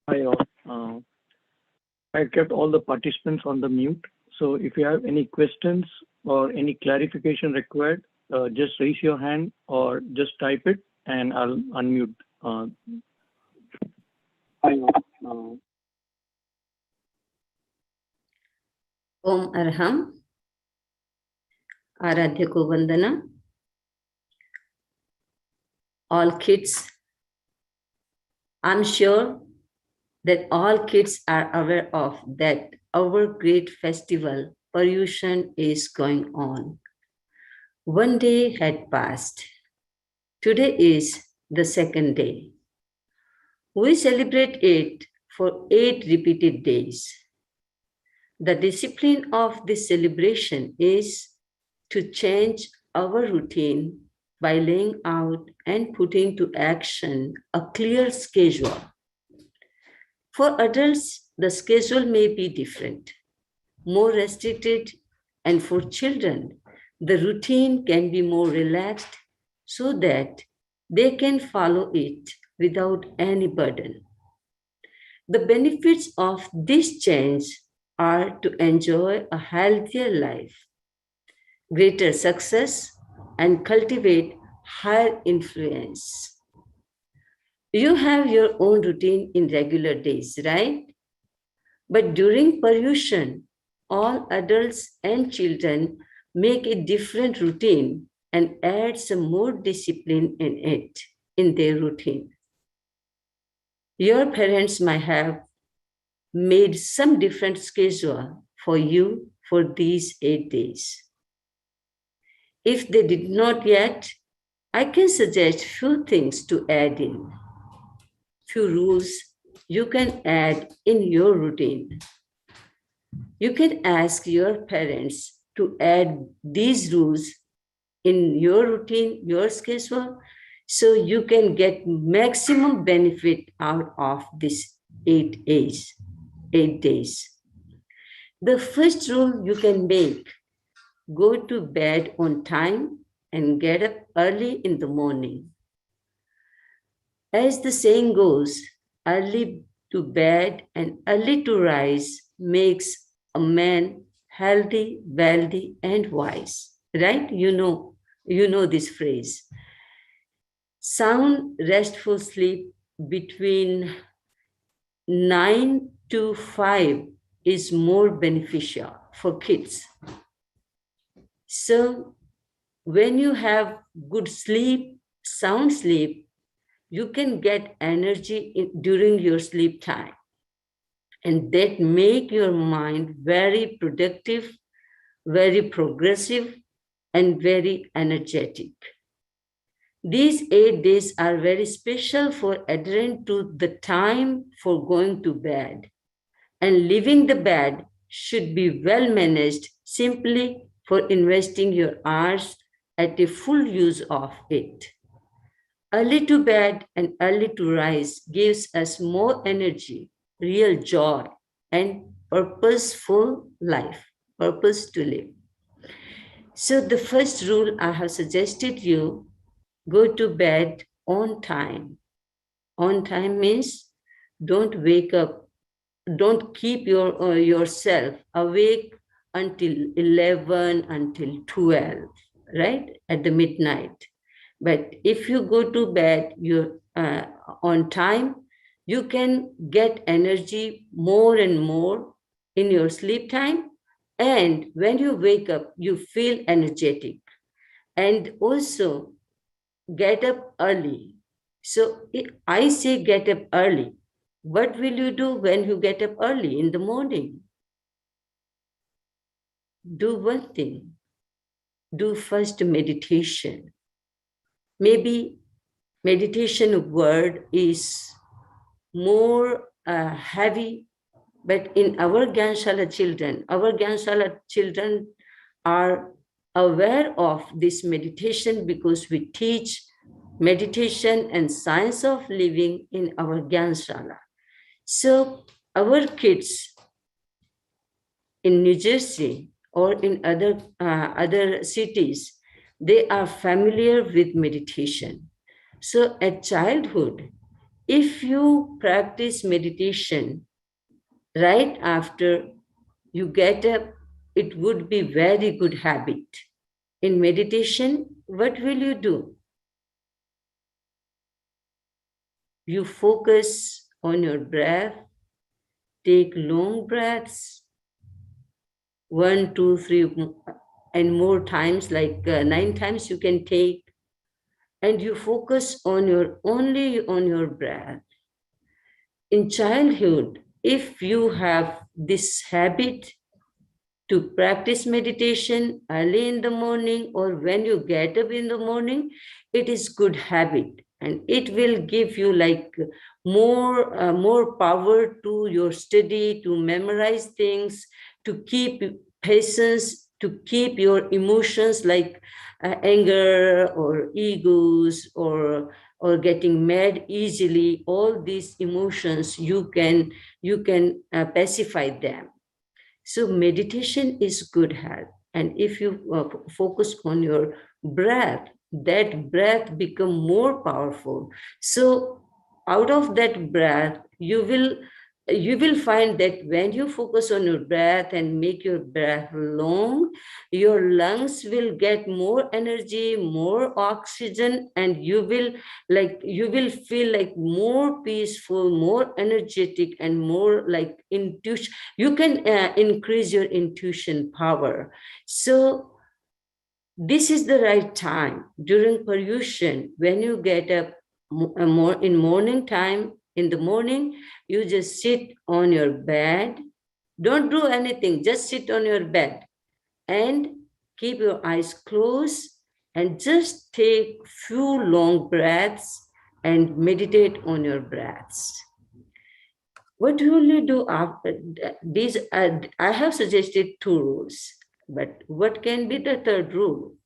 Hi all. I kept all the participants on the mute. So if you have any questions or any clarification required, just raise your hand or just type it and I'll unmute. Hi all. Om Arham, Aradhya ko Vandana. All kids, I'm sure that all kids are aware of that our great festival, Paryushan, is going on. One day had passed. Today is the second day. We celebrate it for 8 repeated days. The discipline of this celebration is to change our routine by laying out and putting to action a clear schedule. For adults, the schedule may be different, more restricted, and for children, the routine can be more relaxed so that they can follow it without any burden. The benefits of this change are to enjoy a healthier life, greater success, and cultivate higher influence. You have your own routine in regular days, right? But during Paryushan, all adults and children make a different routine and add some more discipline in it, in their routine. Your parents might have made some different schedule for you for these 8 days. If they did not yet, I can suggest few things to add in, few rules you can add in your routine. You can ask your parents to add these rules in your routine, your schedule, so you can get maximum benefit out of this 8 days. 8 days. The first rule you can make: go to bed on time and get up early in the morning. As the saying goes, early to bed and early to rise makes a man healthy, wealthy, and wise. Right? You know this phrase. Sound, restful sleep between 9 to 5 is more beneficial for kids. So when you have good sleep, sound sleep, you can get energy during your sleep time, and that make your mind very productive, very progressive, and very energetic. These 8 days are very special for adhering to the time for going to bed, and leaving the bed should be well managed simply for investing your hours at a full use of it. Early to bed and early to rise gives us more energy, real joy, and purposeful life, purpose to live. So the first rule I have suggested you: go to bed on time. On time means don't wake up, don't keep yourself awake until 11, until 12, right? At the midnight. But if you go to bed on time, you can get energy more and more in your sleep time. And when you wake up, you feel energetic. And also get up early. So I say get up early. What will you do when you get up early in the morning? Do one thing. Do first meditation. Maybe meditation word is more heavy, but in our Gyanshala children are aware of this meditation because we teach meditation and science of living in our Gyanshala. So our kids in New Jersey or in other cities, they are familiar with meditation. So at childhood, if you practice meditation right after you get up, it would be very good habit. In meditation, what will you do? You focus on your breath, take long breaths, 1, 2, 3, and more times, like 9 times you can take, and you focus on your only on your breath. In childhood, if you have this habit to practice meditation early in the morning or when you get up in the morning, it is good habit, and it will give you like more power to your study, to memorize things, to keep patience, to keep your emotions like anger or egos or getting mad easily. All these emotions you can pacify them. So meditation is good health. And if you focus on your breath, that breath become more powerful. So out of that breath, you will find that when you focus on your breath and make your breath long, your lungs will get more energy, more oxygen, and you will feel like more peaceful, more energetic, and more like intuition. You can increase your intuition power. So this is the right time during pollution. When you get up more in morning time, in the morning, you just sit on your bed. Don't do anything, just sit on your bed and keep your eyes closed and just take few long breaths and meditate on your breaths. What will you do after these? I have suggested 2 rules, but what can be the third rule?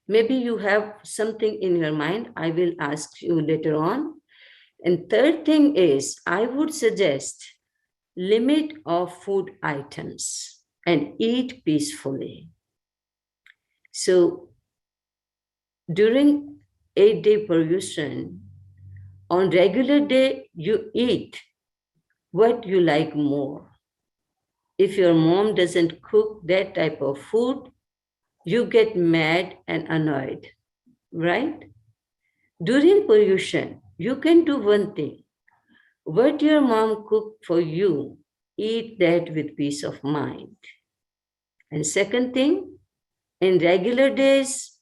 Maybe you have something in your mind. I will ask you later on. And third thing is, I would suggest limit of food items and eat peacefully. So during 8-day pollution, on regular day, you eat what you like more. If your mom doesn't cook that type of food, you get mad and annoyed, right? During pollution, you can do one thing. What your mom cooked for you, eat that with peace of mind. And second thing, in regular days,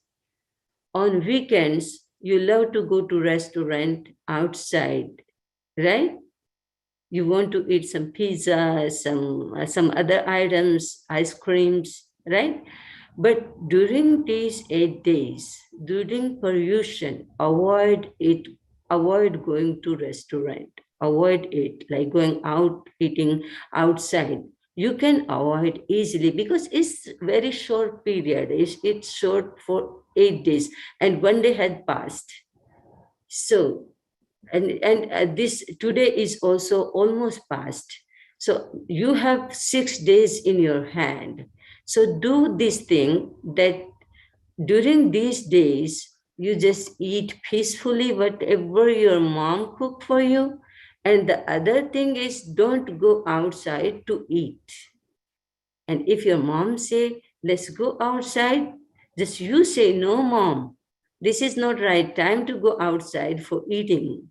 on weekends, you love to go to restaurant outside, right? You want to eat some pizza, some other items, ice creams, right? But during these 8 days, during pollution, avoid it, avoid going to restaurant, avoid it, like going out, eating outside. You can avoid easily because it's very short period. It's short for 8 days and one day had passed. So, and this today is also almost past. So you have 6 days in your hand. So do this thing that during these days, you just eat peacefully whatever your mom cooked for you. And the other thing is don't go outside to eat. And if your mom say, let's go outside, just you say, no, mom, this is not right time to go outside for eating.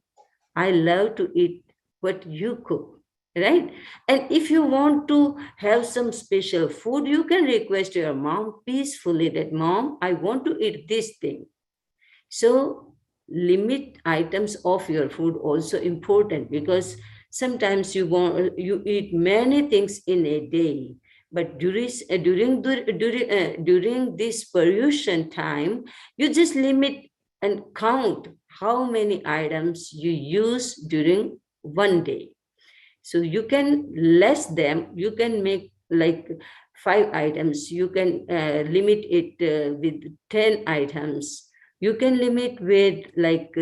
I love to eat what you cook, right? And if you want to have some special food, you can request your mom peacefully that, mom, I want to eat this thing. So limit items of your food also important, because sometimes you eat many things in a day, but during this pollution time, you just limit and count how many items you use during one day. So you can less them, you can make like 5 items, you can limit it with 10 items, you can limit with like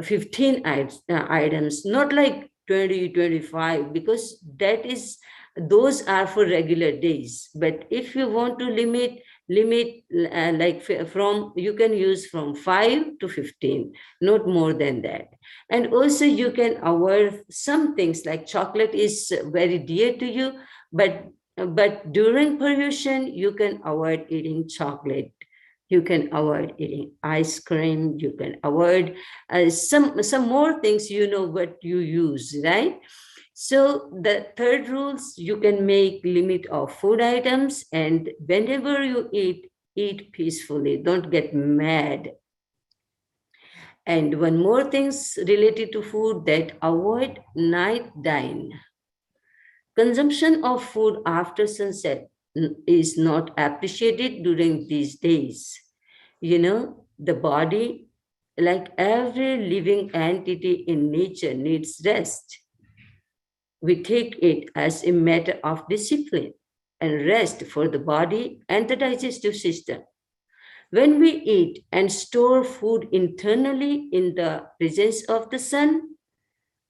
15 items, not like 20, 25, because those are for regular days. But if you want to limit limit from, you can use from 5 to 15, not more than that. And also you can avoid some things like chocolate is very dear to you, but during pollution you can avoid eating chocolate, you can avoid eating ice cream, you can avoid some more things, you know what you use, right? So the third rules, you can make limit of food items, and whenever you eat, eat peacefully. Don't get mad. And one more things related to food, that avoid night dine. Consumption of food after sunset is not appreciated during these days. You know, the body, like every living entity in nature, needs rest. We take it as a matter of discipline and rest for the body and the digestive system. When we eat and store food internally in the presence of the sun,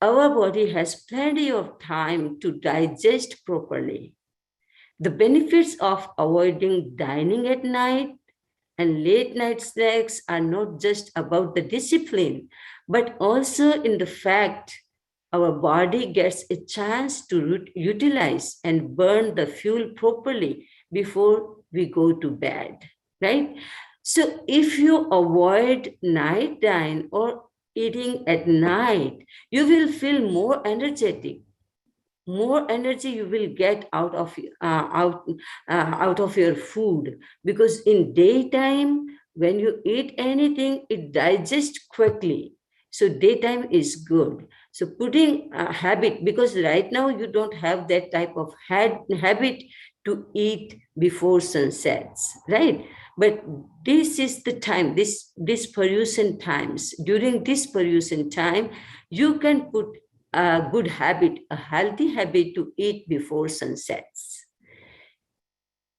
our body has plenty of time to digest properly. The benefits of avoiding dining at night and late night snacks are not just about the discipline, but also in the fact our body gets a chance to utilize and burn the fuel properly before we go to bed, right? So if you avoid night dine or eating at night, you will feel more energetic, more energy you will get out of your food, because in daytime when you eat anything it digests quickly, so daytime is good. So putting a habit, because right now you don't have that type of habit to eat before sunsets, right? But this is the time, this pollution times, during this pollution time you can put a good habit, a healthy habit to eat before sunsets.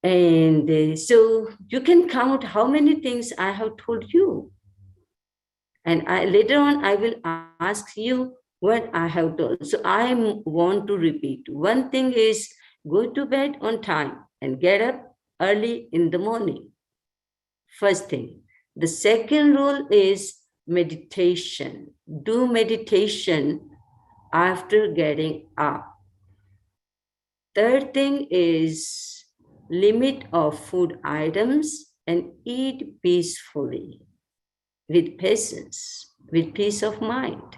And so you can count how many things I have told you. And later on, I will ask you what I have told. So want to repeat. One thing is go to bed on time and get up early in the morning. First thing. The second rule is meditation. Do meditation after getting up. Third thing is limit of food items and eat peacefully, with patience, with peace of mind.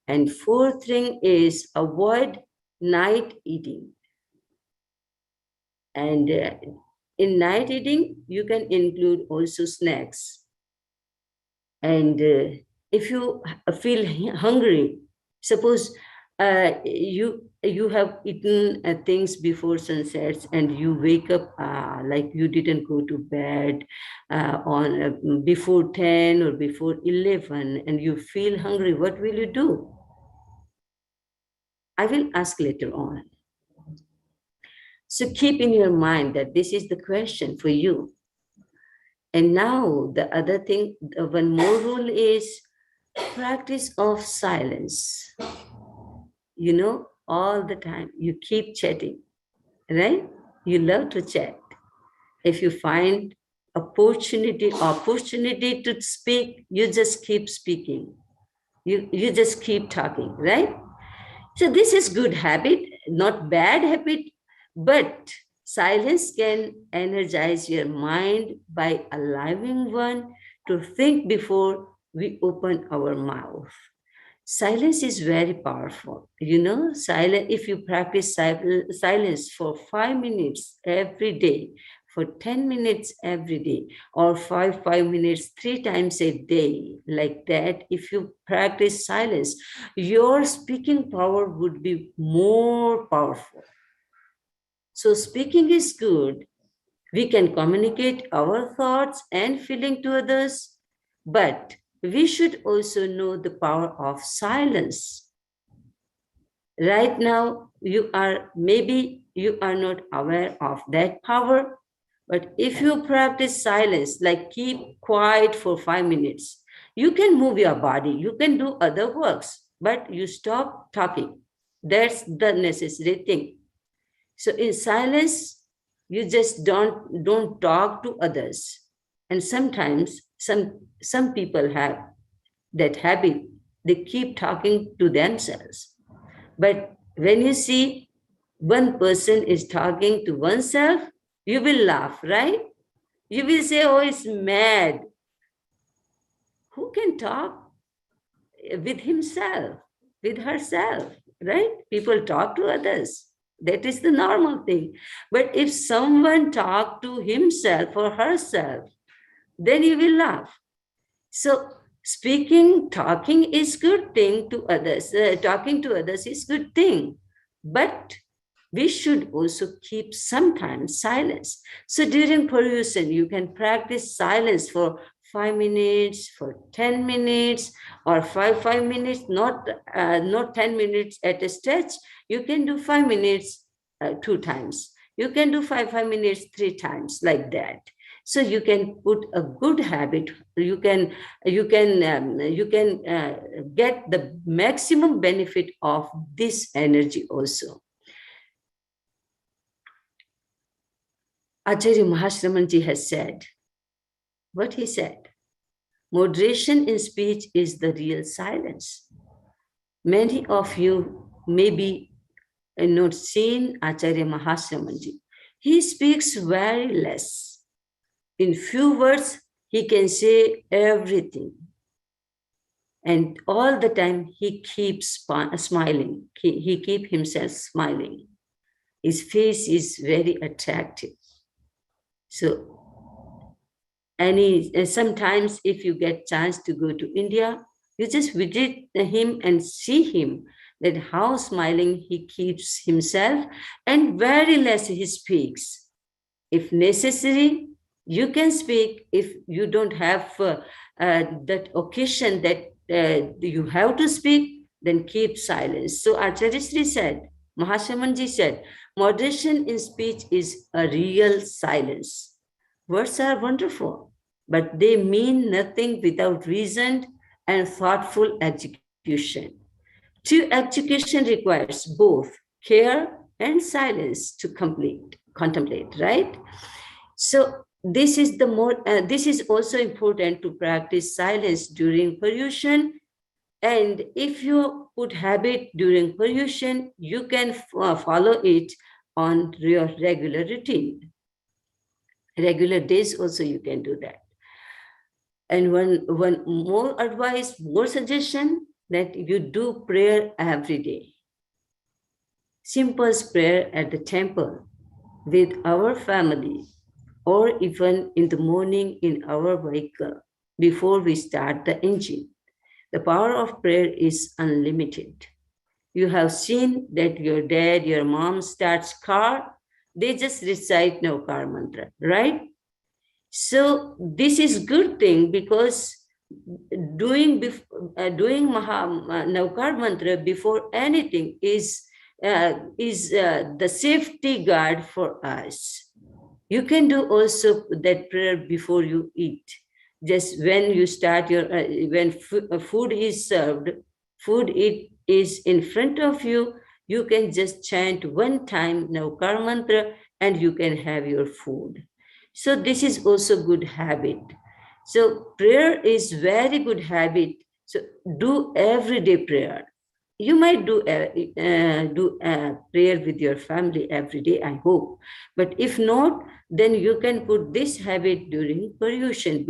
And fourth thing is avoid night eating. And in night eating, you can include also snacks. And if you feel hungry, suppose you have eaten things before sunsets and you wake up like you didn't go to bed on before 10 or before 11, and you feel hungry, what will you do? I will ask later on. So keep in your mind that this is the question for you. And now the other thing, one more rule is practice of silence. You know, all the time you keep chatting, right? You love to chat. If you find opportunity to speak, you just keep speaking. You just keep talking, right? So this is good habit, not bad habit, but silence can energize your mind by allowing one to think before we open our mouth. Silence is very powerful. You know, silence, if you practice silence for 5 minutes every day, for 10 minutes every day, or 5 minutes 3 times a day, like that, if you practice silence, your speaking power would be more powerful. So speaking is good. We can communicate our thoughts and feeling to others, but we should also know the power of silence. Right now, maybe you are not aware of that power, but if you practice silence, like keep quiet for 5 minutes, you can move your body, you can do other works, but you stop talking. That's the necessary thing. So in silence, You just don't talk to others. And sometimes some people have that habit. They keep talking to themselves. But when you see one person is talking to oneself, you will laugh, right? You will say, oh, it's mad. Who can talk with himself, with herself, right? People talk to others. That is the normal thing. But if someone talk to himself or herself, then you will laugh. So talking is good thing to others. Talking to others is good thing. But we should also keep sometimes silence. So during pollution, you can practice silence for 5 minutes, for 10 minutes, or 5 minutes, not 10 minutes at a stretch. You can do 5 minutes 2 times. You can do 5 minutes 3 times, like that. So you can put a good habit. You can get the maximum benefit of this energy also. Acharya Mahashramanji has said what he said. Moderation in speech is the real silence. Many of you may be not seen Acharya Mahashramanji. He speaks very less. In few words, he can say everything. And all the time, he keeps smiling. He keeps himself smiling. His face is very attractive. So, sometimes if you get chance to go to India, you just visit him and see him, that how smiling he keeps himself, and very less he speaks. If necessary, you can speak. If you don't have that occasion that you have to speak, then keep silence. So Acharya Sri said, Mahashamanji said, moderation in speech is a real silence. Words are wonderful, but they mean nothing without reasoned and thoughtful execution. True education requires both care and silence to contemplate, right? So this is also important to practice silence during pollution. And if you put habit during pollution, you can follow it on your regular routine. Regular days also you can do that. And one more advice, more suggestion, that you do prayer every day. Simple prayer at the temple with our family, or even in the morning in our vehicle before we start the engine. The power of prayer is unlimited. You have seen that your dad, your mom starts car, they just recite Navkar mantra, right? So this is good thing, because doing Navkar mantra before anything is the safety guard for us. You can do also that prayer before you eat. Just when you start when food is served, food it is in front of you, you can just chant one time Navkar mantra and you can have your food. So this is also good habit. So prayer is very good habit. So do everyday prayer. You might do prayer with your family every day, I hope. But if not, then you can put this habit during pollution.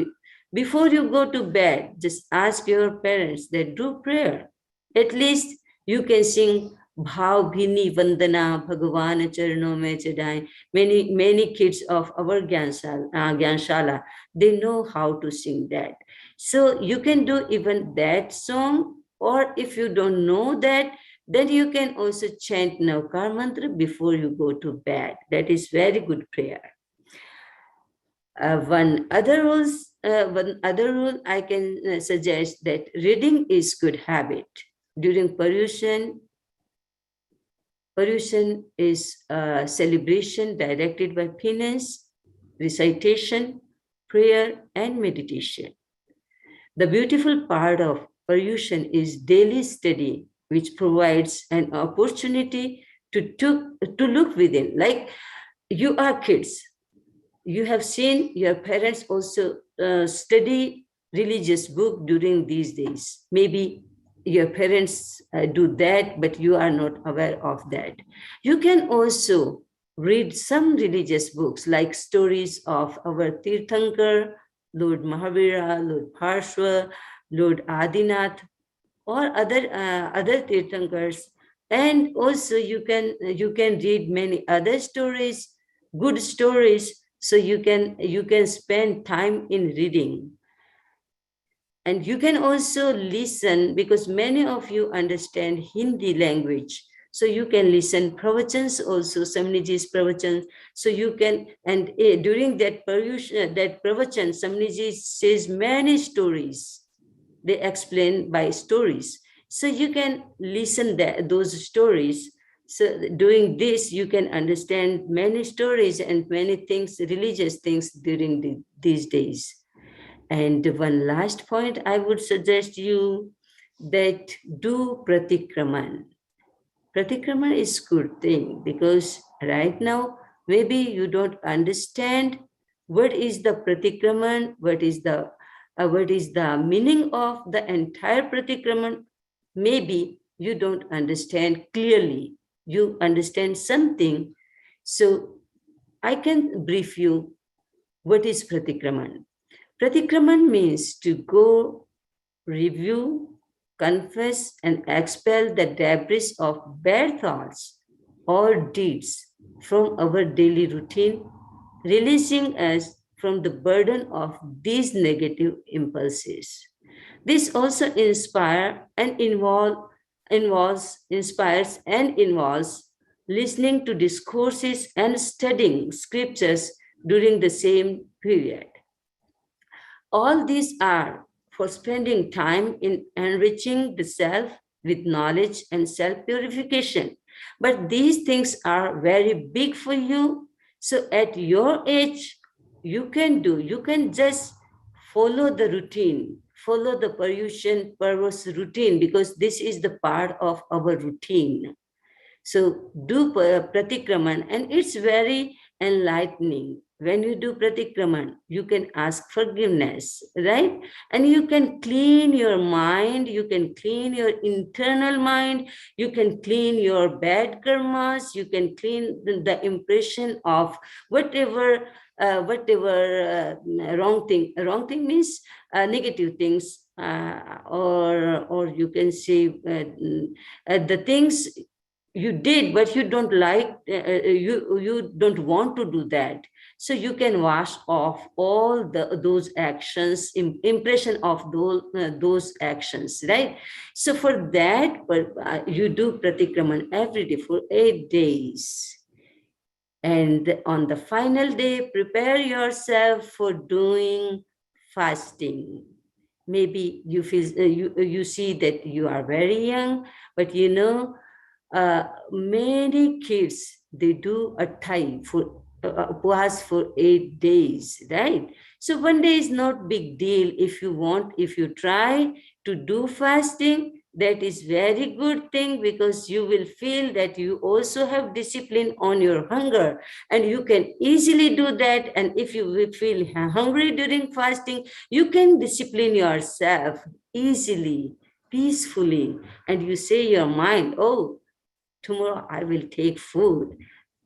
Before you go to bed, just ask your parents that do prayer. At least you can sing Bhav Bhini Vandana Bhagavan Charano Mein Chadai. Many kids of our Gyanshala, they know how to sing that. So you can do even that song. Or if you don't know that, then you can also chant Navkar mantra before you go to bed. That is very good prayer. One other rule I can suggest, that reading is good habit. During pollution is a celebration directed by penance, recitation, prayer, and meditation. The beautiful part of pollution is daily study, which provides an opportunity to look within. Like you are kids. You have seen your parents also study religious book during these days. Maybe your parents do that, but you are not aware of that. You can also read some religious books like stories of our Tirthankar, Lord Mahavira, Lord Parshva, Lord Adinath, or other Tirthankars. And also you can read many other stories, good stories, so you can spend time in reading. And you can also listen, because many of you understand Hindi language, so you can listen pravachans also, Samniji's pravachans. So you can, and during that pravachan, Samniji says many stories. They explain by stories, so you can listen those stories. So doing this, you can understand many stories and many things, religious things during these days. And one last point I would suggest you, that do pratikraman. Pratikraman is good thing, because right now maybe you don't understand what is the pratikraman, what is the meaning of the entire pratikraman. Maybe you don't understand clearly. You understand something. So I can brief you what is pratikraman. Pratikraman means to go, review, confess, and expel the debris of bad thoughts or deeds from our daily routine, releasing us from the burden of these negative impulses. This also inspires and involves listening to discourses and studying scriptures during the same period. All these are for spending time in enriching the self with knowledge and self purification. But these things are very big for you. So at your age, you can just follow the routine, follow the pollution purpose routine, because this is the part of our routine. So do pratikraman, and it's very enlightening. When you do pratikraman, you can ask forgiveness, right? And you can clean your mind, you can clean your internal mind, you can clean your bad karmas, you can clean the impression of whatever wrong thing. Wrong thing means negative things, or you can say the things you did but you don't like, you don't want to do that. So you can wash off all those actions, impression of those actions, right? So for that, you do pratikraman every day for 8 days. And on the final day, prepare yourself for doing fasting. Maybe you feel you see that you are very young, but many kids, they do a thai for upwas for 8 days, right? So one day is not big deal. If you want, if you try to do fasting, that is very good thing, because you will feel that you also have discipline on your hunger, and you can easily do that. And if you will feel hungry during fasting, you can discipline yourself easily, peacefully, and you say your mind, oh, tomorrow I will take food.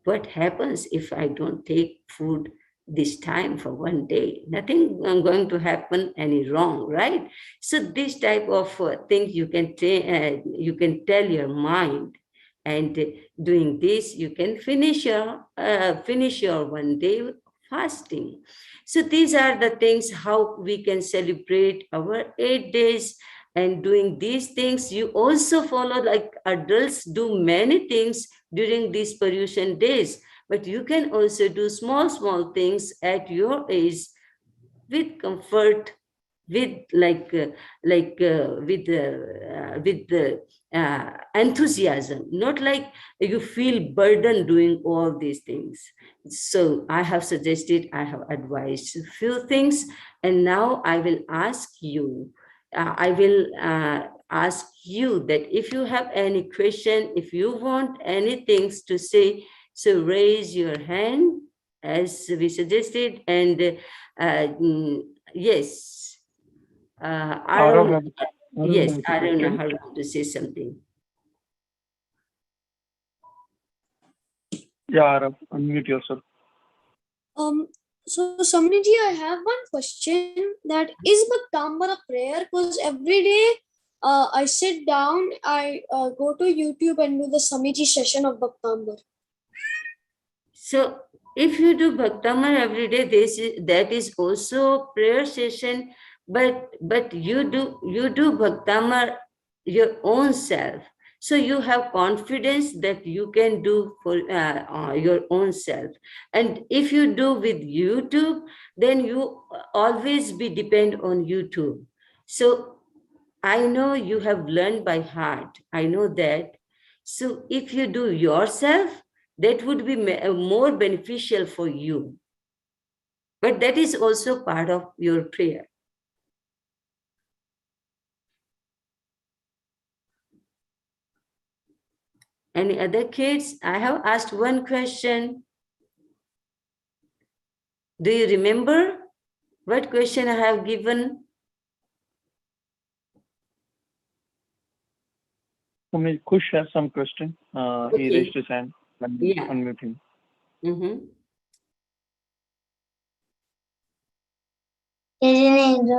What happens if I don't take food this time for one day? Nothing going to happen any wrong, right? So this type of thing you can tell your mind, and doing this you can finish your one day fasting. So these are the things how we can celebrate our 8 days. And doing these things, you also follow, like adults do many things during these pollution days, but you can also do small things at your age, with comfort, with enthusiasm, not like you feel burdened doing all these things. So I have suggested, I have advised a few things, and now I will ask you, that if you have any question, if you want any things to say, So raise your hand as we suggested, and yes, Arav Arun, yes, has a Arun, question. I want to say something. Yeah, Arav, unmute yourself. So Samaniji, I have one question. That is Bhaktambara prayer, because every day I sit down, I go to YouTube and do the Samiji session of Bhaktambara. So if you do Bhaktamar every day, that is also prayer session, but you do Bhaktamar your own self. So you have confidence that you can do for your own self. And if you do with YouTube, then you always be depend on YouTube. So I know you have learned by heart. I know that. So if you do yourself, that would be more beneficial for you. But that is also part of your prayer. Any other kids? I have asked one question. Do you remember what question I have given? Kush has some question. He Okay. raised his hand. Yeah. Unmute him. Mm-hmm.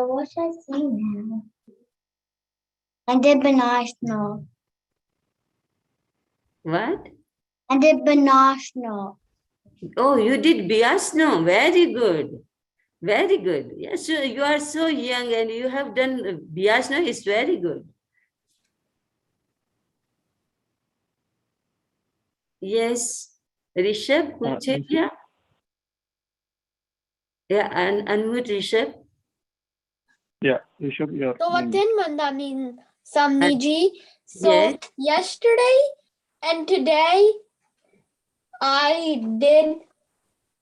What I see now? And the banana. What? And the banana. Oh, you did Biasno. Very good. Very good. Yes, you are so young and you have done Biasno. It's very good. Yes, Rishabh, Kuchetia. Yeah, and unmute Rishabh. Yeah, Rishabh, you're. So what then, Manda, mean Samniji? So Yes. yesterday and today I did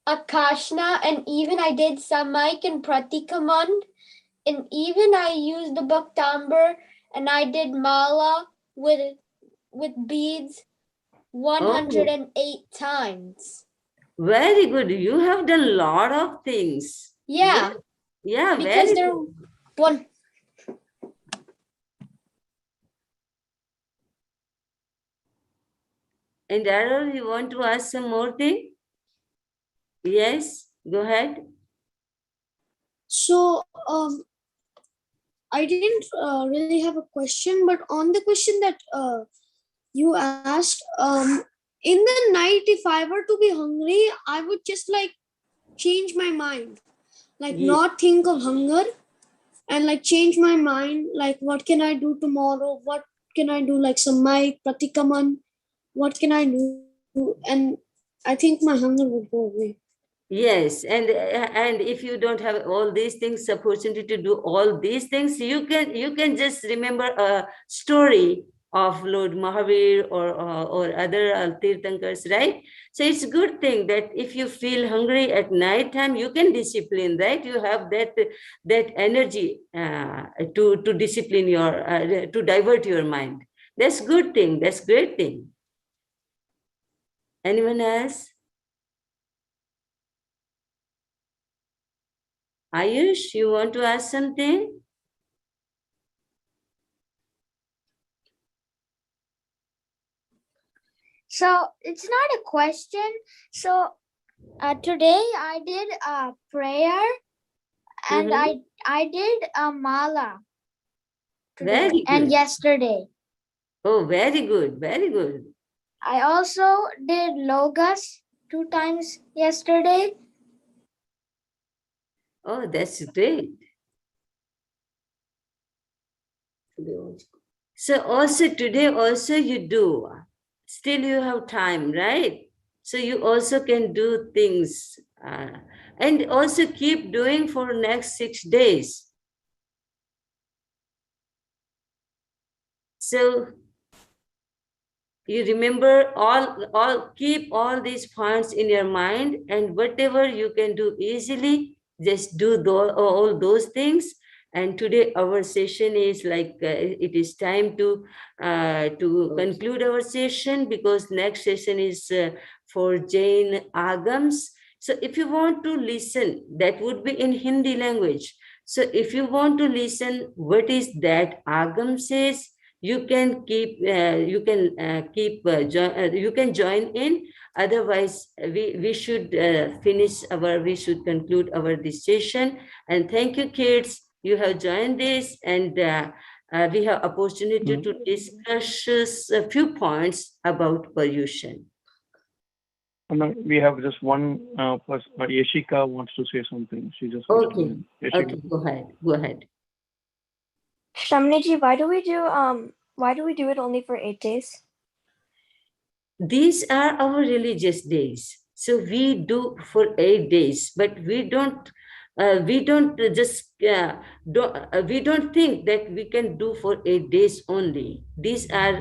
Akashna, and even I did Samaik and Pratikaman, and even I used the Bhaktambar, and I did Mala with beads 108 times. Very good. You have done a lot of things. Yeah. Yeah, because very they're good. one. And Darrell, you want to ask some more thing? Yes, go ahead. So I didn't really have a question, but on the question that you asked, in the night, if I were to be hungry, I would just like change my mind, like not think of hunger, and like change my mind, like what can I do tomorrow? What can I do? Like some Mike, Pratikaman, what can I do? And I think my hunger would go away. Yes, and if you don't have all these things, opportunity to do all these things, you can just remember a story of Lord Mahavir or other Tirthankars, right? So it's a good thing that if you feel hungry at night time, you can discipline, right? You have that energy to discipline your to divert your mind. That's good thing. That's great thing. Anyone else? Ayush, you want to ask something? So it's not a question. So today I did a prayer and I did a mala today Very and good. yesterday. Oh, very good. Very good. I also did logas 2 times yesterday. Oh, that's great. So also today also you do. Still you have time, right? So you also can do things and also keep doing for next 6 days. So you remember all keep all these points in your mind, and whatever you can do easily, just do all those things. And today our session is like it is time to conclude our session, because next session is for Jain Agams. So if you want to listen, that would be in Hindi language. So if you want to listen what is that Agam says, you can keep you can join in. Otherwise we should we should conclude our this session. And thank you, kids, you have joined this, and we have opportunity to discuss a few points about pollution. We have just one person. Yashika wants to say something. She just Okay. Okay, go ahead. Samaniji, why do we do it only for 8 days? These are our religious days. So we do for 8 days, but we don't just we don't think that we can do for 8 days only. These are